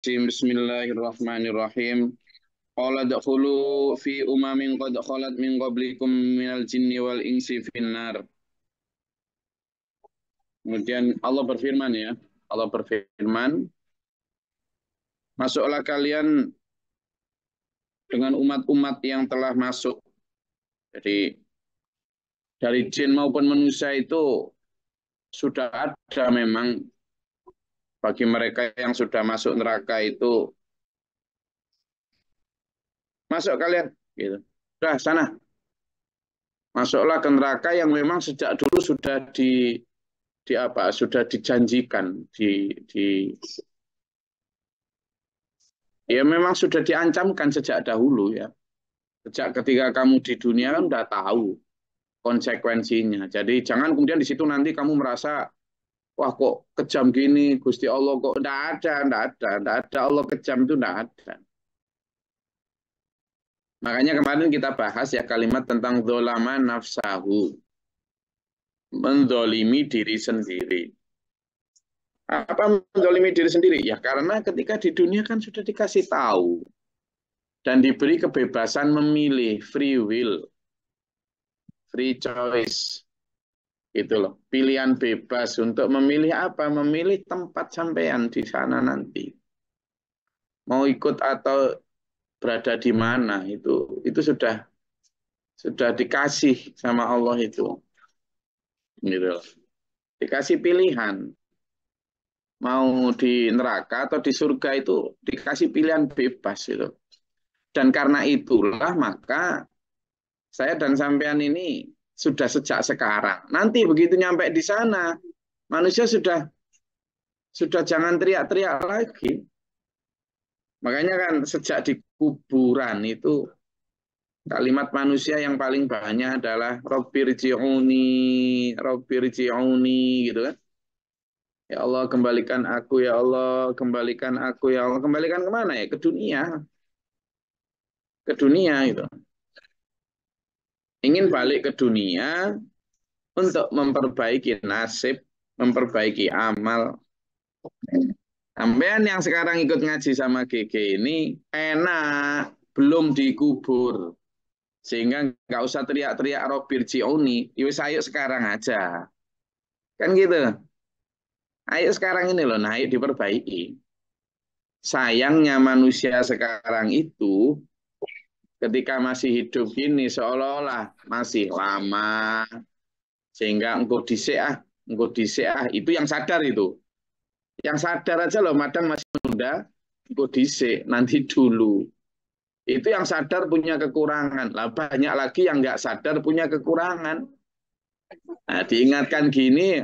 Bismillahirrahmanirrahim. Qala dakhulu fi umamin qad khalat min qablikum minal jinni wal insi finnar. Kemudian Allah berfirman ya. Allah berfirman, masuklah kalian dengan umat-umat yang telah masuk. Jadi dari jin maupun manusia itu sudah ada memang bagi mereka yang sudah masuk neraka itu masuk kalian gitu. Sudah sana. Masuklah ke neraka yang memang sejak dulu sudah di apa sudah dijanjikan ya memang sudah diancamkan sejak dahulu ya. Sejak ketika kamu di dunia kan udah tahu konsekuensinya. Jadi jangan kemudian di situ nanti kamu merasa wah kok kejam gini Gusti Allah kok enggak ada Allah kejam itu enggak ada. Makanya kemarin kita bahas ya kalimat tentang dzalama nafsahu, mendolimi diri sendiri. Apa mendolimi diri sendiri? Ya karena ketika di dunia kan sudah dikasih tahu dan diberi kebebasan memilih, free will, free choice. Itu loh, pilihan bebas untuk memilih apa? Memilih tempat sampean di sana nanti. Mau ikut atau berada di mana itu sudah dikasih sama Allah itu. Gitu loh. Dikasih pilihan. Mau di neraka atau di surga itu dikasih pilihan bebas itu. Dan karena itulah maka saya dan sampean ini sudah sejak sekarang. Nanti begitu nyampe di sana, manusia sudah jangan teriak-teriak lagi. Makanya kan sejak di kuburan itu kalimat manusia yang paling banyak adalah Robbir ji'uni gitu kan. Ya Allah kembalikan aku, ya Allah kembalikan aku, ya Allah kembalikan kemana ya? Ke dunia itu. Ingin balik ke dunia untuk memperbaiki nasib, memperbaiki amal. Sampean yang sekarang ikut ngaji sama GG ini enak, belum dikubur. Sehingga nggak usah teriak-teriak Robir Jioni, yus ayo sekarang aja. Kan gitu. Ayo sekarang ini loh, nah ayo diperbaiki. Sayangnya manusia sekarang itu ketika masih hidup gini seolah-olah masih lama sehingga engkau dhisik itu yang sadar itu. Yang sadar aja loh, madang masih menunda, engkau dhisik nanti dulu. Itu yang sadar punya kekurangan. Lah banyak lagi yang nggak sadar punya kekurangan. Nah, diingatkan gini,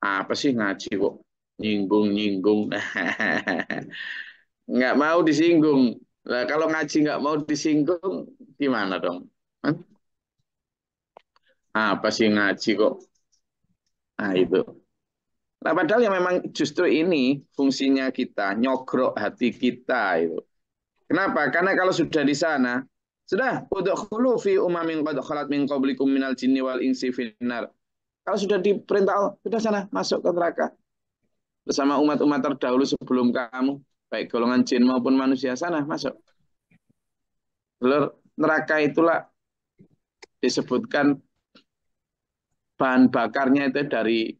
apa sih ngaji kok nyinggung-nyinggung. Nggak mau disinggung. Lah kalau ngaji nggak mau disinggung, gimana dong? Hah? Apa sih ngaji kok? Nah itu. Nah padahal yang memang justru ini fungsinya kita, nyogrok hati kita itu. Kenapa? Karena kalau sudah di sana, sudah udkhulu fi umamin qad khalat min qablikum minal jinni wal insi finnar. Kalau sudah diperintah Allah, sudah sana masuk ke neraka bersama umat-umat terdahulu sebelum kamu, baik golongan jin maupun manusia sana masuk. Lalu neraka itulah disebutkan bahan bakarnya itu dari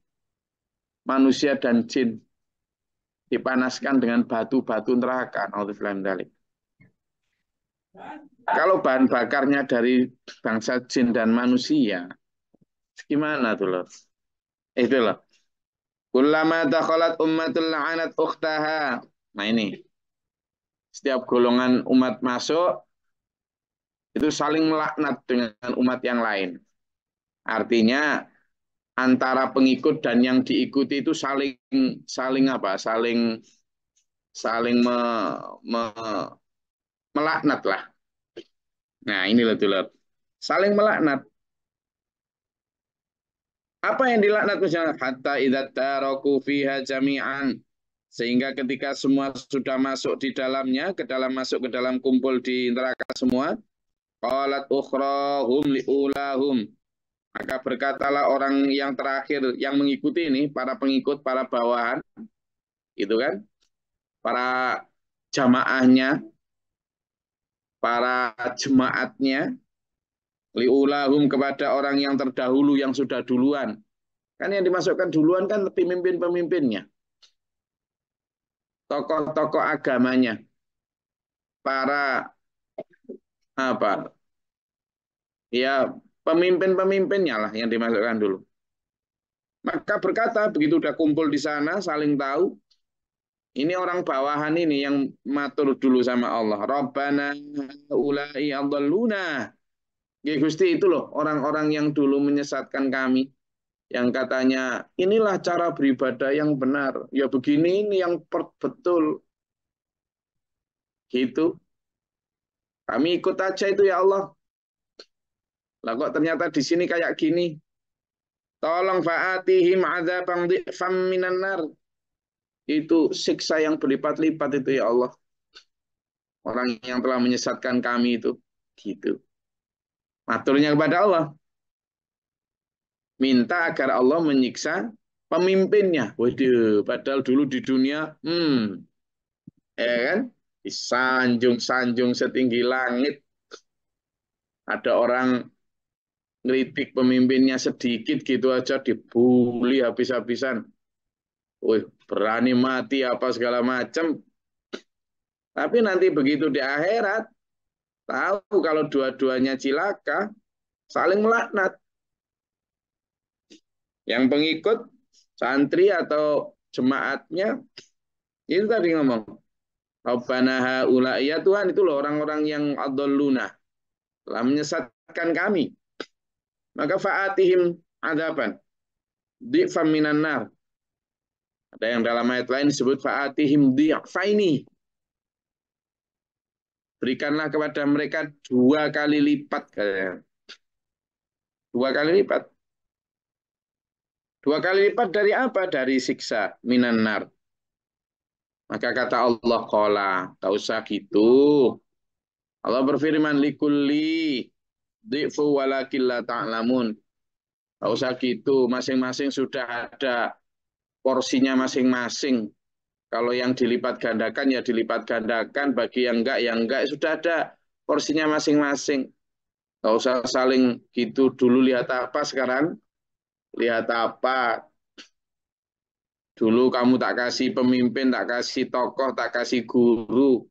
manusia dan jin dipanaskan dengan batu-batu neraka. Kalau bahan bakarnya dari bangsa jin dan manusia, gimana tuh loh? Itu loh. Kullama dakhalat ummatul la'anat ukhtaha. Nah ini, setiap golongan umat masuk, itu saling melaknat dengan umat yang lain. Artinya antara pengikut dan yang diikuti itu saling saling apa? Saling me, melaknat lah. Nah, ini loh tuh. Saling melaknat. Apa yang dilaknat misalnya? Hatta idza taraku fiha jami'an. Sehingga ketika semua sudah masuk di dalamnya, masuk ke dalam kumpul di neraka semua, qalat ukhrahum liulahum. Maka berkatalah orang yang terakhir yang mengikuti ini, para pengikut, para bawahan, itu kan? para jamaahnya, para jemaatnya, liulahum kepada orang yang terdahulu yang sudah duluan. Kan yang dimasukkan duluan kan pemimpin-pemimpinnya, tokoh-tokoh agamanya, para apa? Ya, pemimpin-pemimpinnya lah yang dimasukkan dulu. Maka berkata, begitu udah kumpul di sana, saling tahu, ini orang bawahan ini yang matur dulu sama Allah. Rabbana ulai adalluna. Ya Gusti itu loh, orang-orang yang dulu menyesatkan kami. Yang katanya, inilah cara beribadah yang benar. Ya begini, ini yang betul. Gitu. Kami ikut aja itu ya Allah. Lah kok ternyata di sini kayak gini. Tolong fa'atihim adzabang dhi'fam minan nar. Itu siksa yang berlipat-lipat itu ya Allah. Orang yang telah menyesatkan kami itu. Gitu. Maturnya kepada Allah. Minta agar Allah menyiksa pemimpinnya. Waduh, padahal dulu di dunia, ya kan? Disanjung-sanjung setinggi langit. Ada orang ngeritik pemimpinnya sedikit gitu aja dibully habis-habisan. Wih, berani mati apa segala macam. Tapi nanti begitu di akhirat, tahu kalau dua-duanya cilaka, saling melaknat. Yang pengikut, santri atau jemaatnya, itu tadi ngomong. Rabbana haula, ya Tuhan, itu loh orang-orang yang adalluna, telah menyesatkan kami. Maka fa'atihim adaban, di'fam minan nar. Ada yang dalam ayat lain disebut fa'atihim di'faini. Berikanlah kepada mereka 2 kali lipat. Dua kali lipat. 2 kali lipat dari apa? Dari siksa minan nar. Maka kata Allah, qala, tak usah gitu. Allah berfirman, likulli dhi'fu walakin la ta'lamun. Tak usah gitu, masing-masing sudah ada porsinya masing-masing. Kalau yang dilipat gandakan ya dilipat gandakan, bagi yang enggak ya enggak, sudah ada porsinya masing-masing. Tak usah saling gitu dulu lihat apa sekarang, lihat apa. Dulu kamu tak kasih pemimpin, tak kasih tokoh, tak kasih guru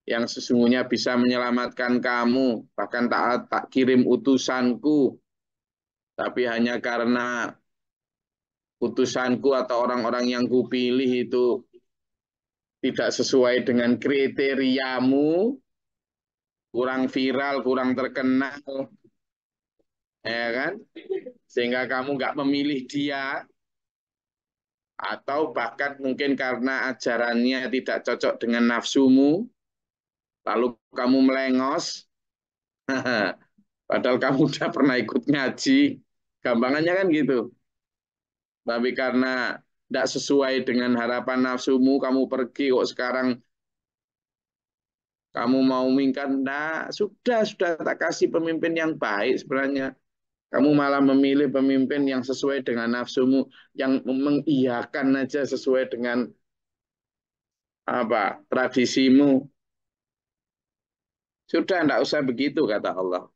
yang sesungguhnya bisa menyelamatkan kamu. Bahkan tak kirim utusanku, tapi hanya karena utusanku atau orang-orang yang kupilih itu tidak sesuai dengan kriteriamu, kurang viral, kurang terkenal, ya kan? Sehingga kamu nggak memilih dia, atau bahkan mungkin karena ajarannya tidak cocok dengan nafsumu, lalu kamu melengos, padahal kamu udah pernah ikut ngaji, gampangannya kan gitu. Tapi karena tidak sesuai dengan harapan nafsumu, kamu pergi kok sekarang kamu mau mingkat, nah sudah tak kasih pemimpin yang baik sebenarnya. Kamu malah memilih pemimpin yang sesuai dengan nafsumu, yang mengiyakan aja sesuai dengan apa tradisimu. Sudah tidak usah begitu kata Allah.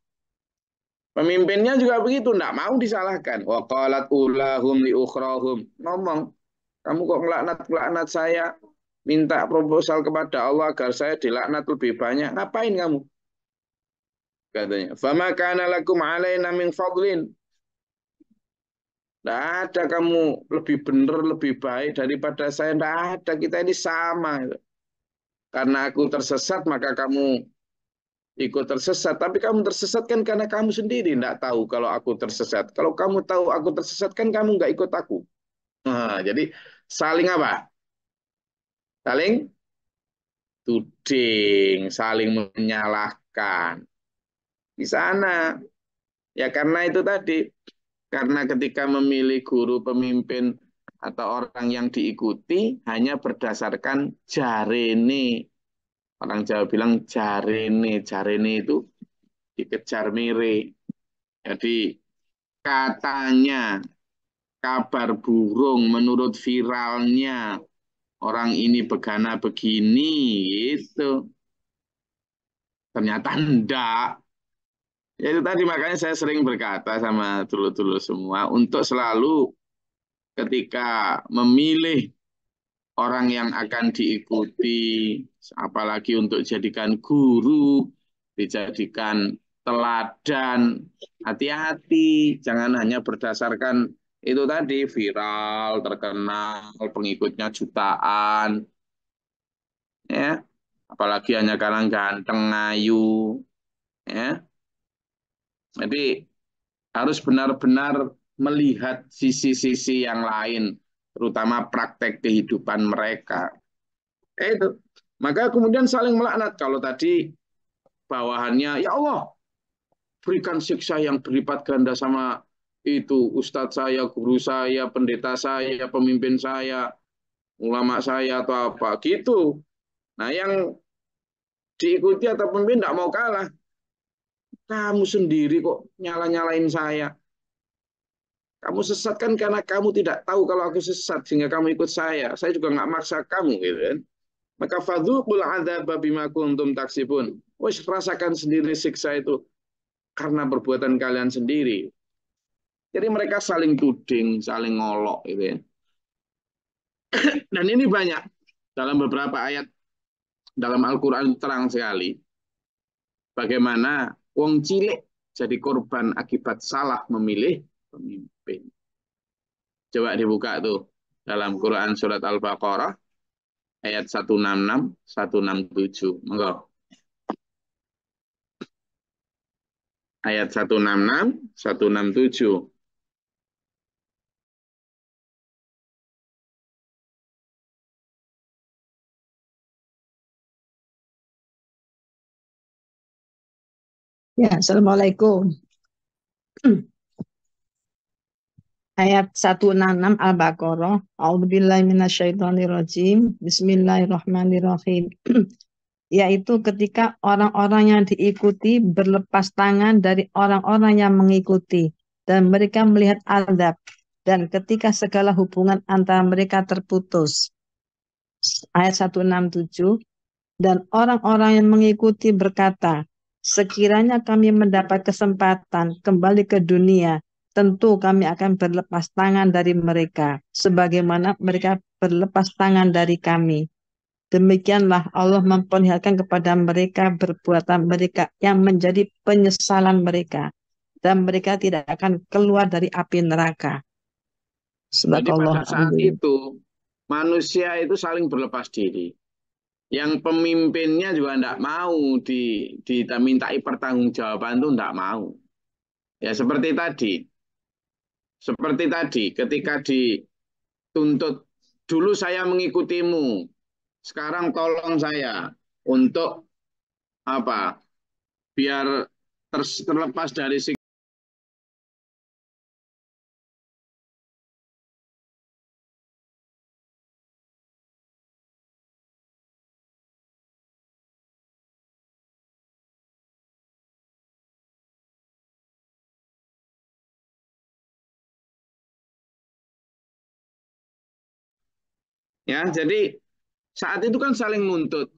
Pemimpinnya juga begitu, tidak mau disalahkan. Wa qalat ulahum li ukhrahum. Ngomong, kamu kok ngelaknat saya, minta proposal kepada Allah agar saya dilaknat lebih banyak. Ngapain kamu? Katanya. Fama kana lakum alaina min fadlin. Tidak ada kamu lebih benar, lebih baik daripada saya. Tidak ada, kita ini sama. Karena aku tersesat, maka kamu ikut tersesat. Tapi kamu tersesat kan karena kamu sendiri tidak tahu kalau aku tersesat. Kalau kamu tahu aku tersesat kan kamu nggak ikut aku. Nah, jadi saling apa? Saling tuding, saling menyalahkan. Di sana. Ya karena itu tadi. Karena ketika memilih guru pemimpin atau orang yang diikuti hanya berdasarkan jarene. Orang Jawa bilang jarene. Jarene itu dikejar mire. Jadi katanya, kabar burung menurut viralnya orang ini begana begini gitu. Ternyata enggak. Ya itu tadi makanya saya sering berkata sama dulu-dulu semua untuk selalu ketika memilih orang yang akan diikuti, apalagi untuk jadikan guru, dijadikan teladan, hati-hati, jangan hanya berdasarkan itu tadi viral, terkenal, pengikutnya jutaan, ya, apalagi hanya karena ganteng, ngayu, ya. Jadi harus benar-benar melihat sisi-sisi yang lain, terutama praktek kehidupan mereka. Itu. Maka kemudian saling melaknat. Kalau tadi bawahannya, ya Allah, berikan siksa yang berlipat ganda sama itu ustadz saya, guru saya, pendeta saya, pemimpin saya, ulama saya atau apa gitu. Nah, yang diikuti atau pemimpin tidak mau kalah. Kamu sendiri kok nyala-nyalain saya. Kamu sesat kan karena kamu tidak tahu kalau aku sesat sehingga kamu ikut saya. Saya juga nggak maksa kamu gitu kan. Maka fadzuqul adzaba bima kuntum taksibun. Wes rasakan sendiri siksa itu karena perbuatan kalian sendiri. Jadi mereka saling tuding, saling ngolok gitu ya. Dan ini banyak dalam beberapa ayat dalam Al-Qur'an terang sekali bagaimana wong cilik jadi korban akibat salah memilih pemimpin. Coba dibuka tuh dalam Quran surat Al-Baqarah ayat 166 167. Monggo. Ayat 166 167. Ya, Assalamualaikum. Ayat 166 Al-Baqarah. A'udzubillahi minasyaitonirrajim. Bismillahirrahmanirrahim. Yaitu ketika orang-orang yang diikuti berlepas tangan dari orang-orang yang mengikuti dan mereka melihat azab dan ketika segala hubungan antara mereka terputus. Ayat 167. Dan orang-orang yang mengikuti berkata, sekiranya kami mendapat kesempatan kembali ke dunia, tentu kami akan berlepas tangan dari mereka, sebagaimana mereka berlepas tangan dari kami. Demikianlah Allah memperlihatkan kepada mereka perbuatan mereka yang menjadi penyesalan mereka, dan mereka tidak akan keluar dari api neraka. Jadi pada Sadaqallahu saat adzim. itu manusia itu saling berlepas diri. Yang pemimpinnya juga tidak mau dimintai pertanggungjawaban itu tidak mau. Ya seperti tadi ketika dituntut dulu saya mengikutimu, sekarang tolong saya untuk apa? Biar terlepas dari ya. Jadi saat itu kan saling nuntut.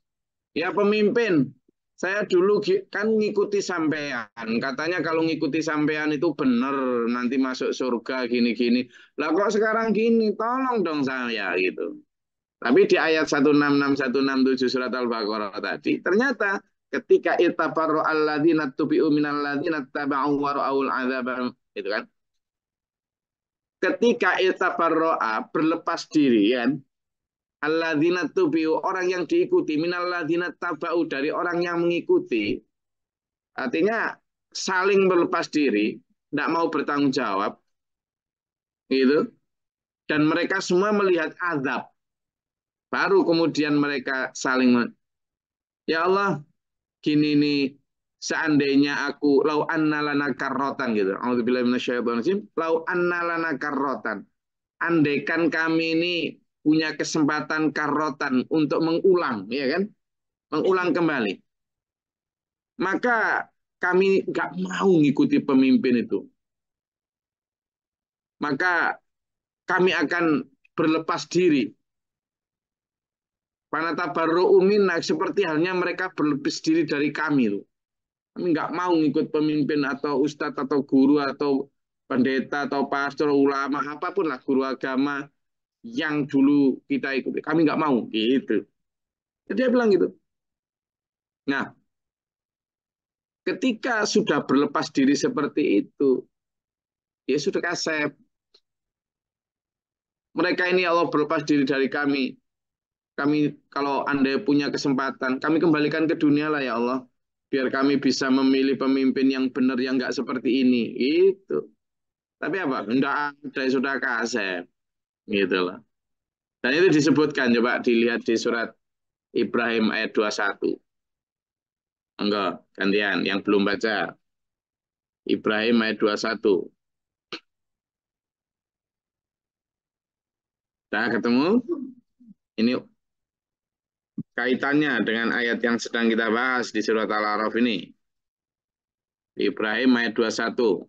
Ya pemimpin, saya dulu kan ngikuti sampean. Katanya kalau ngikuti sampean itu benar, nanti masuk surga gini-gini. Lah kok sekarang gini, tolong dong saya gitu. Tapi di ayat 166 167 surat Al-Baqarah tadi, ternyata ketika itabarro alladzina tubi'u minal ladzina taba'u wa ra'aul adzab itu kan. Ketika itabarro'a berlepas diri kan, alladzina tubi'u orang yang diikuti minal ladzina taba'u dari orang yang mengikuti, artinya saling berlepas diri, tidak mau bertanggung jawab gitu. Dan mereka semua melihat azab. Baru kemudian mereka saling ya Allah, gini nih seandainya aku lau anna lana karrotan gitu. A'udzubillahi minasyaitonirrajim. Lau anna lana karrotan. Andaikan kami ini punya kesempatan karrotan untuk mengulang, ya kan? Mengulang kembali. Maka kami nggak mau ngikuti pemimpin itu. Maka kami akan berlepas diri Fanatabarru'u minna, seperti halnya mereka berlepas diri dari kami loh. Kami nggak mau ngikut pemimpin atau ustadz atau guru atau pendeta atau pastor, ulama, apapun lah, guru agama yang dulu kita ikuti. Kami nggak mau gitu. Jadi dia bilang gitu. Nah, ketika sudah berlepas diri seperti itu, ya sudah kasep. Mereka ini Allah berlepas diri dari kami. Kami kalau Anda punya kesempatan, kami kembalikan ke dunia lah ya Allah. Biar kami bisa memilih pemimpin yang benar yang nggak seperti ini. Gitu. Tapi apa? Enggak ada sudah kasep. Gitu lah. Dan itu disebutkan, coba dilihat di surat Ibrahim ayat 21. Enggak, gantian. Yang belum baca. Ibrahim ayat 21. Nah, ketemu? Ini kaitannya dengan ayat yang sedang kita bahas di surat Al-A'raf ini. Ibrahim ayat 21.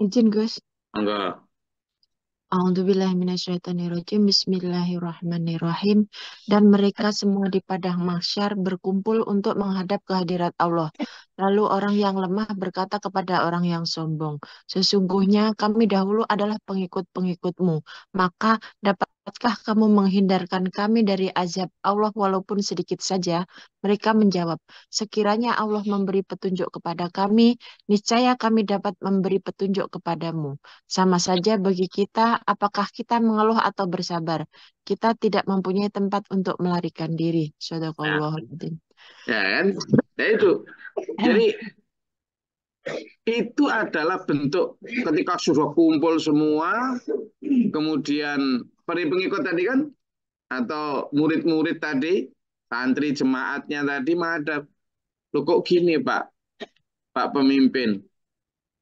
Izin Gus. Enggak. A'udzubillahiminasyaitonirrajim. Bismillahirrahmanirrahim. Dan mereka semua di padang mahsyar berkumpul untuk menghadap kehadirat Allah. Lalu orang yang lemah berkata kepada orang yang sombong, sesungguhnya kami dahulu adalah pengikut-pengikutmu. Maka dapatkah kamu menghindarkan kami dari azab Allah walaupun sedikit saja? Mereka menjawab, sekiranya Allah memberi petunjuk kepada kami, niscaya kami dapat memberi petunjuk kepadamu. Sama saja bagi kita, apakah kita mengeluh atau bersabar. Kita tidak mempunyai tempat untuk melarikan diri. Nah, Shadaqallahul ya kan? Nah itu. Jadi itu adalah bentuk ketika sudah kumpul semua, kemudian pengikut tadi kan, atau murid-murid tadi, santri jemaatnya tadi menghadap. Loh kok gini Pak, Pak pemimpin?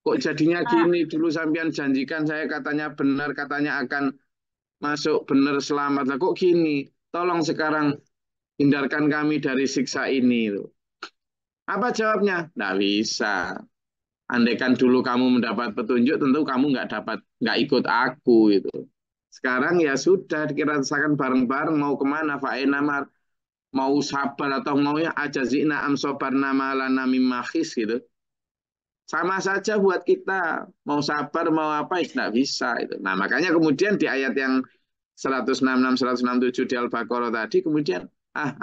Kok jadinya gini? Dulu sampean janjikan saya katanya benar, katanya akan masuk benar selamat. Lah kok gini? Tolong sekarang hindarkan kami dari siksa ini. Apa jawabnya? Nggak bisa. Andaikan dulu kamu mendapat petunjuk, tentu kamu nggak ikut aku itu. Sekarang ya sudah kita rasakan bareng-bareng mau kemana, Fa'enamar, mau sabar atau mau ya aja zina am sobarna malana mimahis gitu. Sama saja buat kita mau sabar mau apa ya nggak bisa itu. Nah makanya kemudian di ayat yang 166 167 di Al-Baqarah tadi kemudian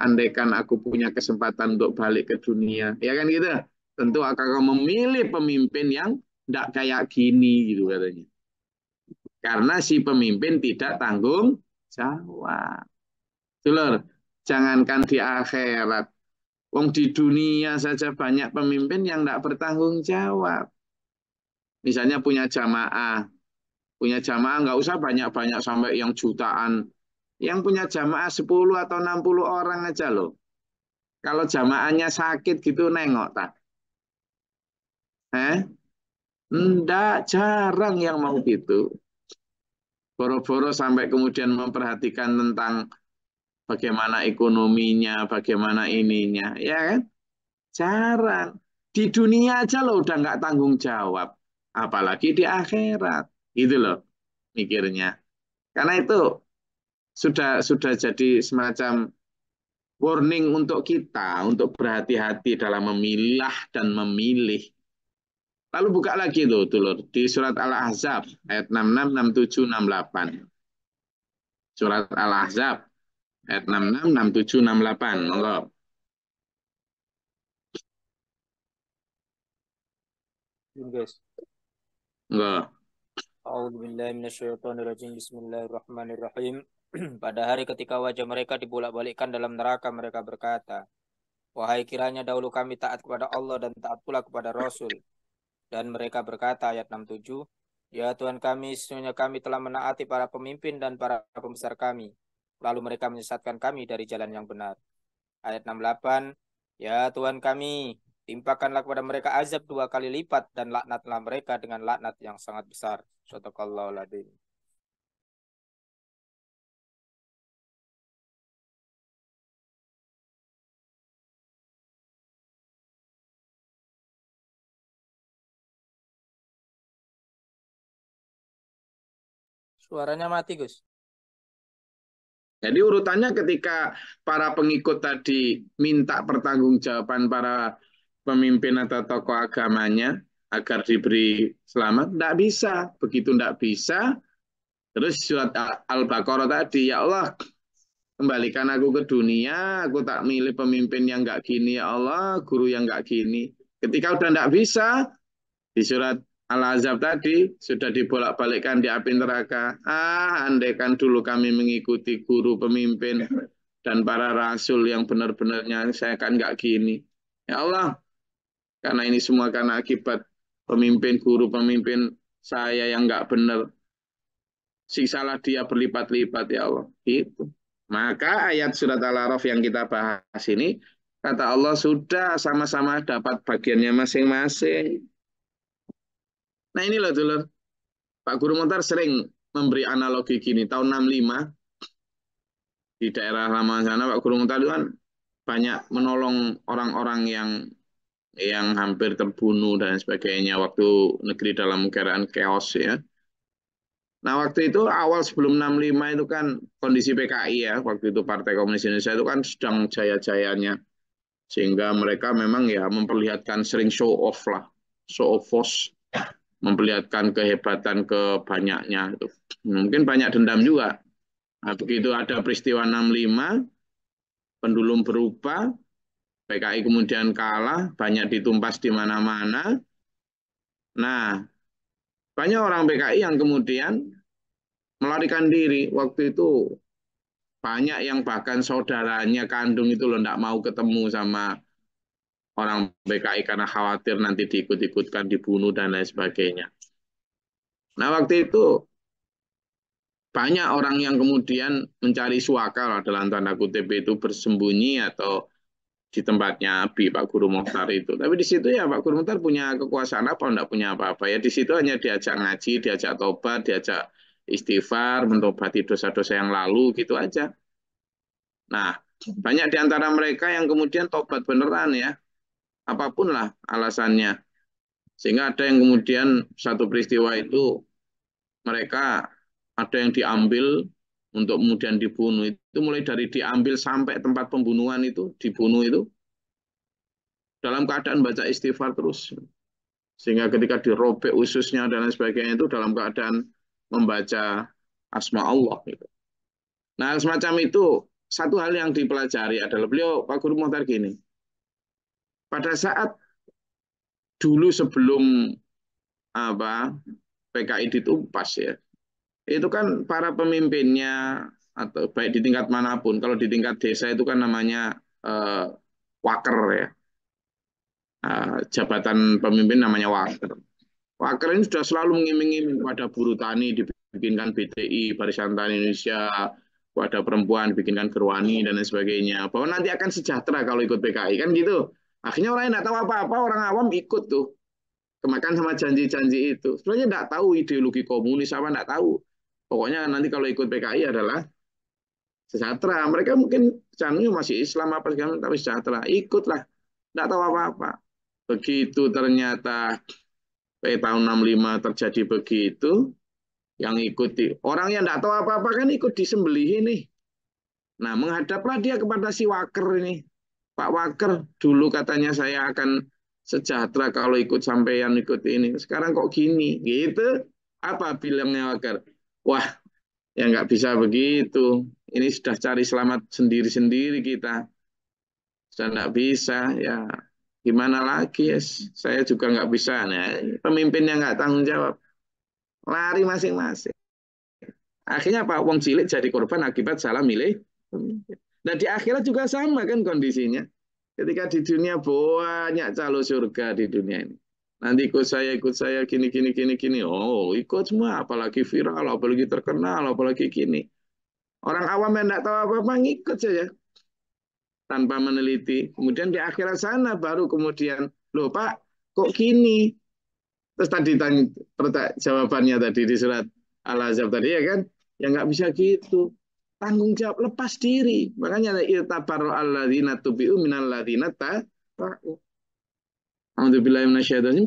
andaikan aku punya kesempatan untuk balik ke dunia ya kan gitu, tentu akan memilih pemimpin yang tidak kayak gini gitu katanya, karena si pemimpin tidak tanggung jawab. Dulur, jangankan di akhirat, wong di dunia saja banyak pemimpin yang tidak bertanggung jawab. Misalnya punya jamaah nggak usah banyak-banyak sampai yang jutaan. Yang punya jamaah 10 atau 60 orang aja loh. Kalau jamaahnya sakit gitu nengok tak? Eh? Enggak, jarang yang mau gitu. Boro-boro sampai kemudian memperhatikan tentang bagaimana ekonominya, bagaimana ininya, ya kan? Jarang. Di dunia aja loh udah nggak tanggung jawab. Apalagi di akhirat. Gitu loh mikirnya. Karena itu sudah jadi semacam warning untuk kita untuk berhati-hati dalam memilah dan memilih. Lalu buka lagi tuh, dulur, di surat Al-Ahzab ayat 66, 67, 68. Surat Al-Ahzab ayat 66, 67, 68. Monggo. Guys. Monggo. A'udzubillahiminasyaitonirrajim. Bismillahirrahmanirrahim. Pada hari ketika wajah mereka dibolak-balikkan dalam neraka, mereka berkata, wahai kiranya dahulu kami taat kepada Allah dan taat pula kepada Rasul. Dan mereka berkata, ayat 67, ya Tuhan kami, sesungguhnya kami telah menaati para pemimpin dan para pembesar kami. Lalu mereka menyesatkan kami dari jalan yang benar. Ayat 68, ya Tuhan kami, timpakanlah kepada mereka azab 2 kali lipat dan laknatlah mereka dengan laknat yang sangat besar. Shadaqallahul adzim. Suaranya mati, Gus. Jadi urutannya ketika para pengikut tadi minta pertanggungjawaban para pemimpin atau tokoh agamanya agar diberi selamat, tidak bisa. Begitu tidak bisa, terus surat Al-Baqarah tadi, ya Allah, kembalikan aku ke dunia, aku tak milih pemimpin yang nggak gini, ya Allah, guru yang nggak gini. Ketika udah nggak bisa, di surat Al-Ahzab tadi sudah dibolak-balikkan di api neraka. Andaikan dulu kami mengikuti guru pemimpin dan para rasul yang benar-benarnya, saya kan nggak gini. Ya Allah, karena ini semua karena akibat pemimpin, guru pemimpin saya yang nggak benar. Siksalah dia berlipat-lipat ya Allah. Itu. Maka ayat surat Al-A'raf yang kita bahas ini, kata Allah sudah sama-sama dapat bagiannya masing-masing. Nah ini loh dulur, Pak Guru Montar sering memberi analogi gini. Tahun 65 di daerah lama sana Pak Guru Montar itu kan banyak menolong orang-orang yang hampir terbunuh dan sebagainya waktu negeri dalam keadaan chaos ya. Nah waktu itu awal sebelum 65 itu kan kondisi PKI ya, waktu itu Partai Komunis Indonesia itu kan sedang jaya-jayanya. Sehingga mereka memang ya memperlihatkan sering show off lah, show off force, memperlihatkan kehebatan kebanyaknya itu. Mungkin banyak dendam juga. Nah, begitu ada peristiwa 65, pendulum berubah, PKI kemudian kalah, banyak ditumpas di mana-mana. Nah, banyak orang PKI yang kemudian melarikan diri. Waktu itu banyak yang bahkan saudaranya kandung itu loh tidak mau ketemu sama orang PKI karena khawatir nanti diikut-ikutkan, dibunuh dan lain sebagainya. Nah, waktu itu banyak orang yang kemudian mencari suaka lah, dalam tanda kutip itu bersembunyi atau di tempatnya Abi Pak Guru Mokhtar itu. Tapi di situ ya Pak Guru Mokhtar punya kekuasaan apa? Enggak punya apa-apa ya. Di situ hanya diajak ngaji, diajak tobat, diajak istighfar, mentobati dosa-dosa yang lalu gitu aja. Nah, banyak di antara mereka yang kemudian tobat beneran ya. Apapun lah alasannya. Sehingga ada yang kemudian satu peristiwa itu mereka ada yang diambil untuk kemudian dibunuh. Itu mulai dari diambil sampai tempat pembunuhan itu, dibunuh itu dalam keadaan baca istighfar terus. Sehingga ketika dirobek ususnya dan lain sebagainya itu dalam keadaan membaca asma Allah. Gitu. Nah semacam itu satu hal yang dipelajari adalah beliau Pak Guru Mohtar gini. Pada saat dulu sebelum apa PKI ditumpas ya, itu kan para pemimpinnya atau baik di tingkat manapun, kalau di tingkat desa itu kan namanya waker ya, jabatan pemimpin namanya waker. Waker ini sudah selalu mengiming-iming pada buruh tani dibikinkan BTI, Barisan Tani Indonesia, pada perempuan dibikinkan Gerwani dan lain sebagainya. Bahwa nanti akan sejahtera kalau ikut PKI kan gitu. Akhirnya orang yang tidak tahu apa-apa, orang awam ikut tuh kemakan sama janji-janji itu. Sebenarnya tidak tahu ideologi komunis apa, tidak tahu. Pokoknya nanti kalau ikut PKI adalah sejahtera. Mereka mungkin canggih masih Islam apa segala tapi sejahtera. Ikutlah, tidak tahu apa-apa. Begitu ternyata tahun 65 terjadi begitu, yang ikuti orang yang tidak tahu apa-apa kan ikut disembelih ini. Nah, menghadaplah dia kepada si Waker ini. Pak Waker, dulu katanya saya akan sejahtera kalau ikut sampean ikut ini. Sekarang kok gini? Gitu. Apa bilangnya Waker? Wah, ya nggak bisa begitu. Ini sudah cari selamat sendiri-sendiri kita. Sudah nggak bisa. Ya, gimana lagi? Yes. Saya juga nggak bisa. Nah, pemimpin yang nggak tanggung jawab. Lari masing-masing. Akhirnya Pak Wong cilik jadi korban akibat salah milih pemimpin. Nah di akhirat juga sama kan kondisinya. Ketika di dunia banyak calon surga di dunia ini. Nanti ikut saya gini gini gini gini. Oh ikut semua, apalagi viral, apalagi terkenal, apalagi gini. Orang awam yang tidak tahu apa-apa ngikut saja tanpa meneliti. Kemudian di akhirat sana baru kemudian, loh Pak, kok gini? Terus tadi tanya, jawabannya tadi di surat Al-Ahzab tadi ya kan, ya nggak bisa gitu. Tanggung jawab, lepas diri. Makanya irtabaru alladzina tubi'u minal ladzina taba'u.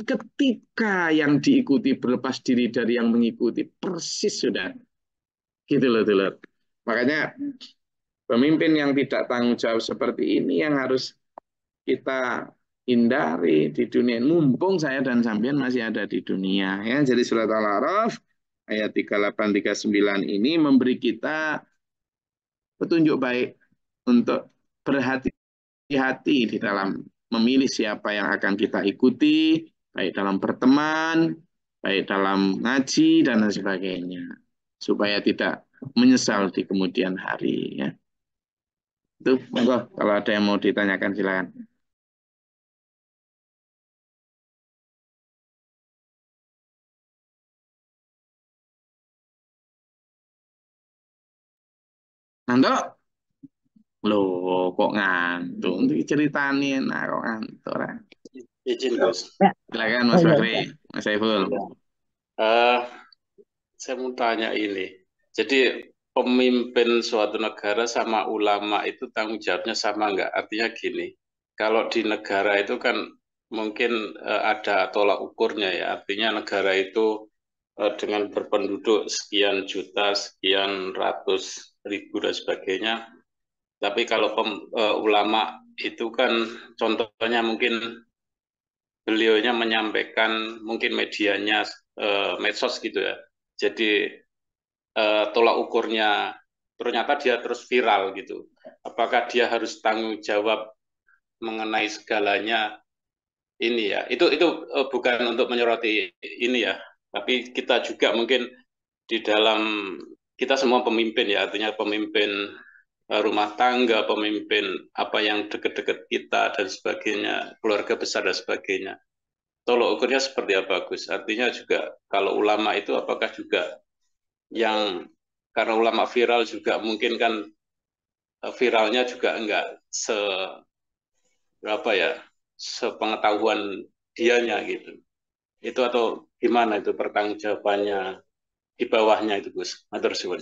Ketika yang diikuti berlepas diri dari yang mengikuti, persis sudah. Gitu loh, tuh. Makanya Pemimpin yang tidak tanggung jawab seperti ini yang harus kita hindari di dunia. Mumpung saya dan sampean masih ada di dunia. Ya. Jadi surat Al-A'raf ayat 38-39 ini memberi kita petunjuk baik untuk berhati-hati di dalam memilih siapa yang akan kita ikuti, baik dalam berteman, baik dalam ngaji, dan lain sebagainya. Supaya tidak menyesal di kemudian hari. Ya. Itu, monggo kalau ada yang mau ditanyakan silakan. Ngantuk? Loh, kok ngantuk? Untuk ceritain, nah kok ngantuk. Izin, Gus. Ya. Silakan Mas Bakri, Mas Saiful. Saya mau tanya ini. Jadi pemimpin suatu negara sama ulama itu tanggung jawabnya sama nggak? Artinya gini, kalau di negara itu kan mungkin ada tolak ukurnya ya. Artinya negara itu dengan berpenduduk sekian juta, sekian ratus ribu dan sebagainya. Tapi kalau ulama itu kan contohnya mungkin beliaunya menyampaikan mungkin medianya medsos gitu ya. Jadi tolak ukurnya ternyata dia terus viral gitu. Apakah dia harus tanggung jawab mengenai segalanya ini ya? Itu bukan untuk menyoroti ini ya, tapi kita juga mungkin di dalam kita semua pemimpin ya, artinya pemimpin rumah tangga, pemimpin apa yang dekat-dekat kita dan sebagainya, keluarga besar dan sebagainya. Tolak ukurnya seperti apa, Gus? Artinya juga kalau ulama itu apakah juga yang karena ulama viral juga mungkin kan viralnya juga enggak berapa ya sepengetahuan dianya gitu. Itu atau gimana itu pertanggungjawabannya di bawahnya itu, Gus? Matur suwun.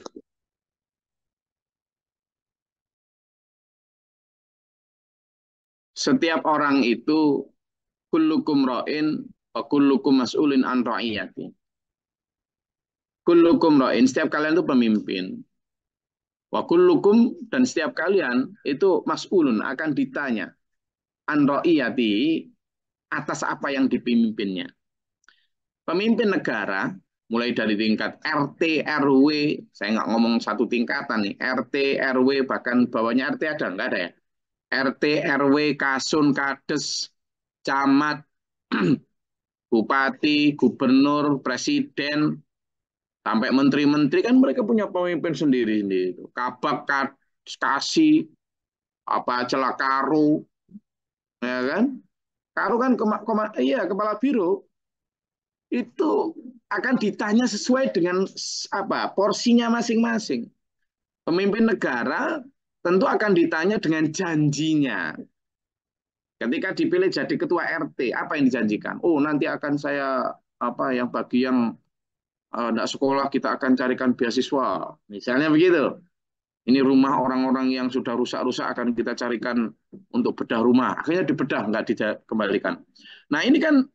Setiap orang itu kullukum ra'in wa kullukum mas'ulin an ra'iyati. Kullukum ra'in, setiap kalian itu pemimpin. Wa kullukum, dan setiap kalian itu mas'ulun, akan ditanya an ra'iyati, atas apa yang dipimpinnya. Pemimpin negara, mulai dari tingkat RT, RW, saya nggak ngomong satu tingkatan nih, RT, RW, bahkan bawahnya RT ada, nggak ada ya? RT, RW, Kasun, Kades, Camat, Bupati, Gubernur, Presiden, sampai menteri-menteri kan mereka punya pemimpin sendiri-sendiri. Kabak, Kasih, apa Celakaru, ya kan? Karu kan iya, kepala biro itu akan ditanya sesuai dengan apa porsinya masing-masing. Pemimpin negara tentu akan ditanya dengan janjinya. Ketika dipilih jadi ketua RT, apa yang dijanjikan? Oh, nanti akan saya apa yang bagi yang tidak sekolah kita akan carikan beasiswa. Misalnya begitu. Ini rumah orang-orang yang sudah rusak-rusak akan kita carikan untuk bedah rumah. Akhirnya dibedah, nggak dikembalikan. Nah ini kan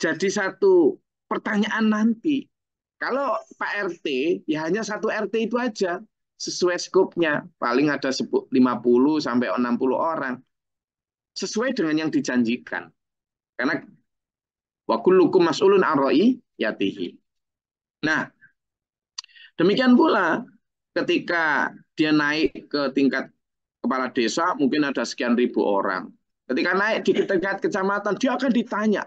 jadi satu pertanyaan nanti. Kalau Pak RT, ya hanya satu RT itu aja. Sesuai skopnya. Paling ada 50 sampai 60 orang. Sesuai dengan yang dijanjikan. Karena wa kullukum mas'ulun an ra'iyatihi. Nah, demikian pula ketika dia naik ke tingkat kepala desa, mungkin ada sekian ribu orang. Ketika naik di tingkat kecamatan, dia akan ditanya.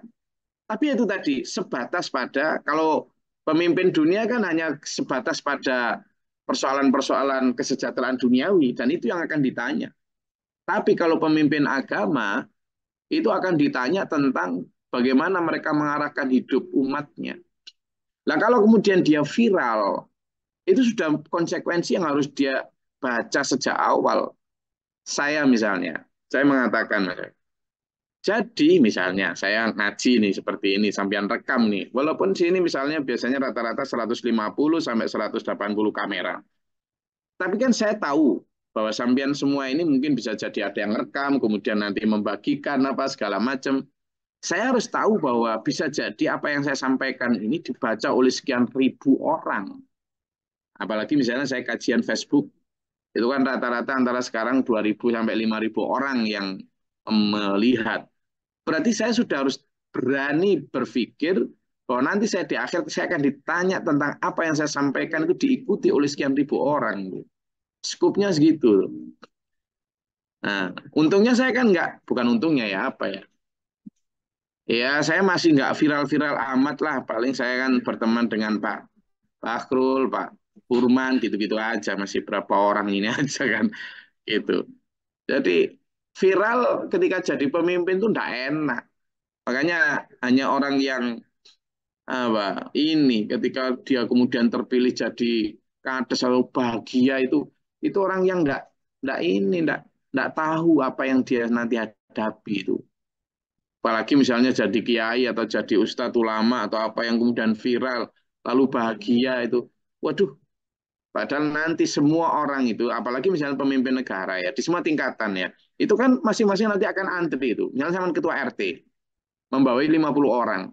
Tapi itu tadi, sebatas pada, kalau pemimpin dunia kan hanya sebatas pada persoalan-persoalan kesejahteraan duniawi, dan itu yang akan ditanya. Tapi kalau pemimpin agama, itu akan ditanya tentang bagaimana mereka mengarahkan hidup umatnya. Nah kalau kemudian dia viral, itu sudah konsekuensi yang harus dia baca sejak awal. Saya misalnya, saya mengatakan, jadi misalnya saya ngaji nih seperti ini, sampean rekam nih, walaupun sini misalnya biasanya rata-rata 150 sampai 180 kamera. Tapi kan saya tahu bahwa sampean semua ini mungkin bisa jadi ada yang rekam, kemudian nanti membagikan apa segala macam. Saya harus tahu bahwa bisa jadi apa yang saya sampaikan ini dibaca oleh sekian ribu orang. Apalagi misalnya saya kajian Facebook, Itu kan rata-rata antara sekarang 2.000 sampai 5.000 orang yang melihat. Berarti saya sudah harus berani berpikir bahwa nanti saya di akhir saya akan ditanya tentang apa yang saya sampaikan itu diikuti oleh sekian ribu orang. Skupnya segitu. Nah, untungnya saya kan bukan untungnya ya apa ya. Ya, saya masih nggak viral-viral amat lah. Paling saya kan berteman dengan Pak Fakhrul, Pak Burman, gitu-gitu aja. Masih berapa orang ini aja kan, gitu. Jadi viral ketika jadi pemimpin tuh nggak enak. Makanya hanya orang yang apa ini ketika dia kemudian terpilih jadi kades atau bahagia itu orang yang nggak tahu apa yang dia nanti hadapi itu. Apalagi misalnya jadi kiai atau jadi ustadz ulama atau apa yang kemudian viral lalu bahagia itu. Waduh, padahal nanti semua orang itu, apalagi misalnya pemimpin negara ya, di semua tingkatan ya, itu kan masing-masing nanti akan antri itu. Misalnya sama ketua RT, membawai 50 orang.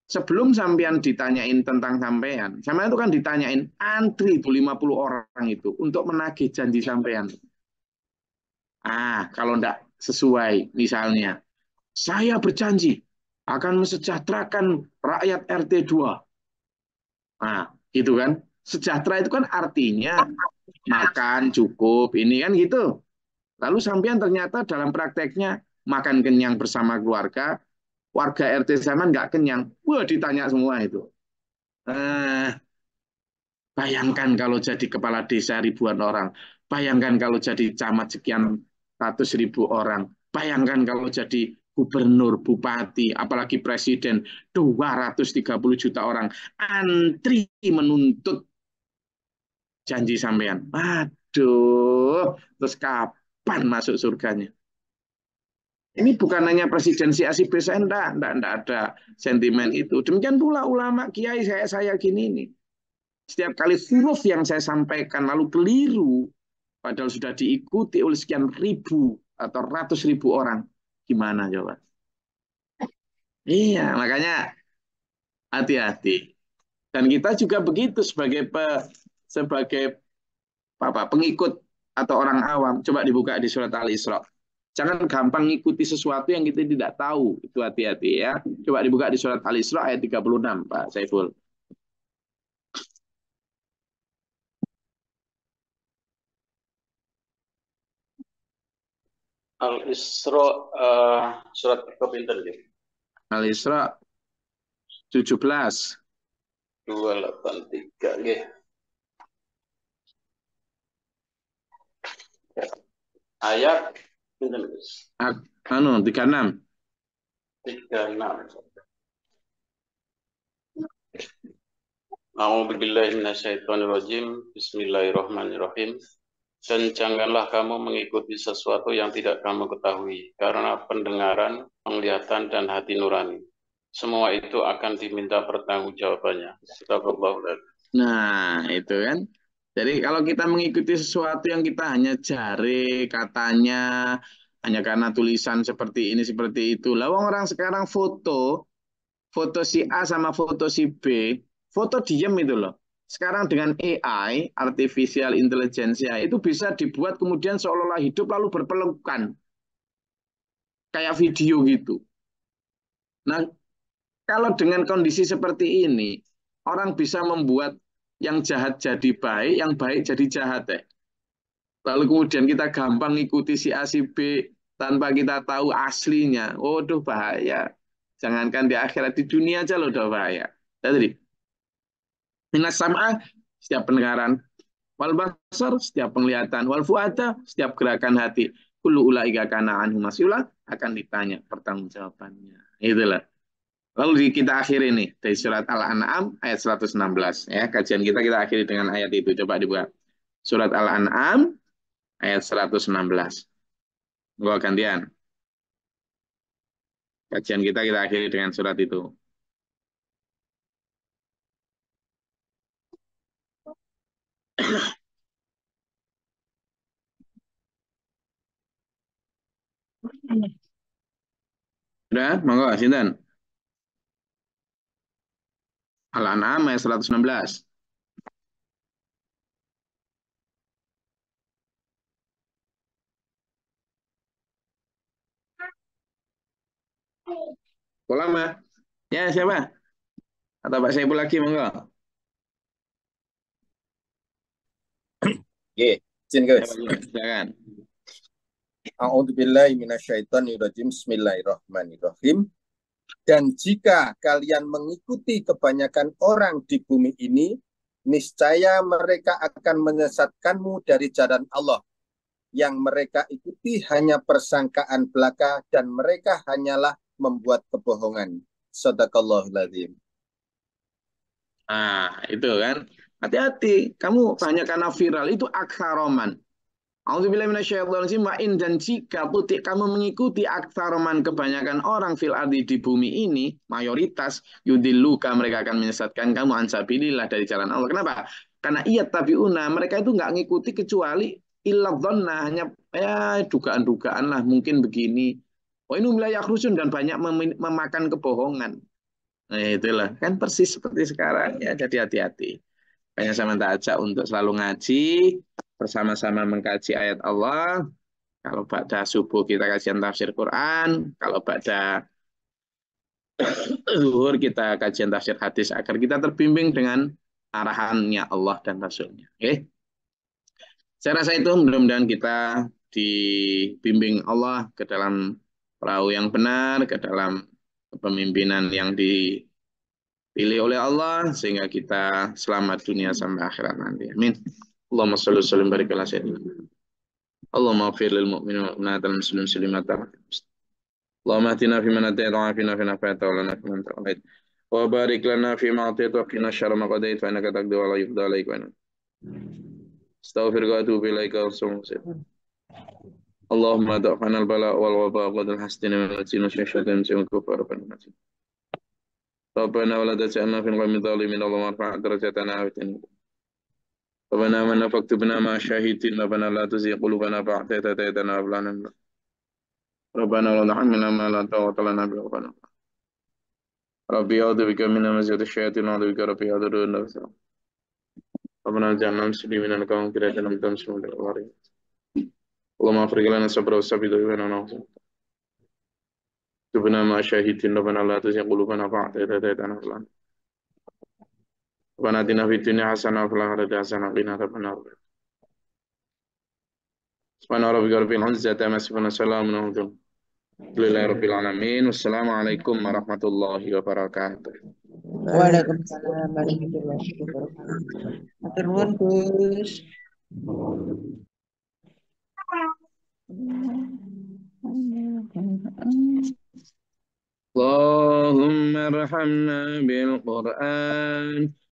Sebelum sampean ditanyain tentang sampean, sampean itu kan ditanyain antri itu 50 orang itu untuk menagih janji sampean. Kalau enggak sesuai, misalnya, saya berjanji akan mesejahterakan rakyat RT 2. Gitu kan. Sejahtera itu kan artinya makan cukup, ini kan gitu. Lalu sampean ternyata dalam prakteknya makan kenyang bersama keluarga, warga RT zaman nggak kenyang. Wah, ditanya semua itu. Eh, Bayangkan kalau jadi kepala desa ribuan orang. Bayangkan kalau jadi camat sekian ratus ribu orang. Bayangkan kalau jadi gubernur, bupati, apalagi presiden 230 juta orang. Antri menuntut janji sampean. Aduh, terus kapan masuk surganya? Ini bukan hanya presiden si A si B, saya enggak ada sentimen itu. Demikian pula ulama, kiai saya gini ini. Setiap kali huruf yang saya sampaikan lalu keliru, padahal sudah diikuti oleh sekian ribu atau ratus ribu orang. Gimana coba? Iya, makanya hati-hati. Dan kita juga begitu sebagai pengikut atau orang awam. Coba dibuka di surat Al-Isra. Jangan gampang ngikuti sesuatu yang kita tidak tahu. Itu hati-hati ya. Coba dibuka di surat Al-Isra ayat 36, Pak Saiful. Al-Isra surat kepinter gitu. Al-Isra 17. 283 nggih. Ayat pinten Gus? 36. 36. A'udzubillahi minasyaitonirrajim. Bismillahirrahmanirrahim. Dan janganlah kamu mengikuti sesuatu yang tidak kamu ketahui, karena pendengaran, penglihatan, dan hati nurani. Semua itu akan diminta pertanggungjawabannya. Nah, itu kan. Jadi kalau kita mengikuti sesuatu yang kita hanya jari, katanya, hanya karena tulisan seperti ini, seperti itu. Lah orang sekarang foto si A sama foto si B, foto diem itu loh. Sekarang dengan AI, Artificial Intelligence, ya, itu bisa dibuat kemudian seolah-olah hidup lalu berpelukan. Kayak video gitu. Nah, kalau dengan kondisi seperti ini, orang bisa membuat yang jahat jadi baik, yang baik jadi jahat ya. Lalu kemudian kita gampang ngikuti si A si B tanpa kita tahu aslinya. Waduh bahaya. Jangankan di akhirat, di dunia aja loh udah bahaya. Jadi, minas sam'a setiap pendengaran, wal basar setiap penglihatan, wal fuada setiap gerakan hati. Kullu ulaika kana anhu mas'ula akan ditanya pertanggungjawabannya. Itulah. Lalu kita akhiri nih dari surat Al-An'am ayat 116 ya. Kajian kita akhiri dengan ayat itu. Coba dibuka. Surat Al-An'am ayat 116. Gua gantian. Kajian kita akhiri dengan surat itu. Sudah, monggo sinten. Al-An'am ayat 116. Ulama. Ya, siapa? Atau Pak Saiful lagi, monggo. Oke, izin Ya, guys. Pak Yunus, silakan. A'udzubillahi minasyaitonirrajim. Bismillahirrahmanirrahim. Dan jika kalian mengikuti kebanyakan orang di bumi ini, niscaya mereka akan menyesatkanmu dari jalan Allah. Yang mereka ikuti hanya persangkaan belaka dan mereka hanyalah membuat kebohongan. Shadaqallahul adzim. Nah, itu kan. Hati-hati, kamu banyak karena viral itu aksaroman. A'udzubillahi minasyaitonirrajim wa in dan jika putih kamu mengikuti aksaroman kebanyakan orang fil ardi di bumi ini, mayoritas yudilluka mereka akan menyesatkan kamu ansabilillah dari jalan Allah. Kenapa? Karena iya tabiuna mereka itu nggak ngikuti kecuali illa dhanna hanya ya dugaan-dugaan lah mungkin begini. Oh ini wilayah rusun dan banyak memakan kebohongan. Nah, itulah kan persis seperti sekarang ya. Jadi hati-hati. Makanya saya minta ajak untuk selalu ngaji, bersama-sama mengkaji ayat Allah. Kalau pada subuh kita kajian tafsir Quran, kalau pada zuhur kita kajian tafsir hadis agar kita terbimbing dengan arahannya Allah dan Rasulnya. Oke? Saya rasa itu mudah-mudahan kita dibimbing Allah ke dalam perahu yang benar, ke dalam kepemimpinan yang dipilih oleh Allah sehingga kita selamat dunia sampai akhirat nanti. Amin. Allahumma shalli wa sallim barik ala sayyidina. Allahumma ighfir lil mu'minin wal mu'minat wal muslimin muslimat. Allahumma ahdina fi man hadayt wa afina fi man afayt wa lana fi man tawallayt. Wa barik lana fi ma atayt wa qina syarra ma qadayt fa innaka taqdi wa la yuqda alayk wa inna. Astaghfiruka wa atubu ilaika wa sallallahu. Allahumma da'fana al-bala wal waba wa qad al-hasdina min al-jinn wa syaitan min kufar wa nas. Rabbana wa la taj'alna fi al-ghami dhalimin Allahumma arfa' darajatana wa tin. Rabbana man faktubna ma syahidin Rabbana la tuzigh qulubana ba'da idh hadaytana wa hab lana min Rabbana wa la tahmilna ma la taqata lana bihi Rabbana. Rabbi a'udzu bika min hamazati syayatin wa a'udzu bika rabbi yahdurun. Rabbana ij'alna muslimin laka wa qina adzaban nar. اللهم افرغ لنا الصبر والثبات وجعلنا تبنا مع الشاهدين ربنا لا تزغ قلوبنا بعد إذ هديتنا ربنا آتنا في الدنيا حسنة وفي الآخرة حسنة وقنا عذاب النار سبحان ربك رب العزة عما يصفون وسلام على المرسلين لله رب العالمين والسلام عليكم ورحمة الله وبركاته. Waalaikumsalam warahmatullahi wabarakatuh. Matur nuwun, Gus. اللهم ارحمنا بالقرآن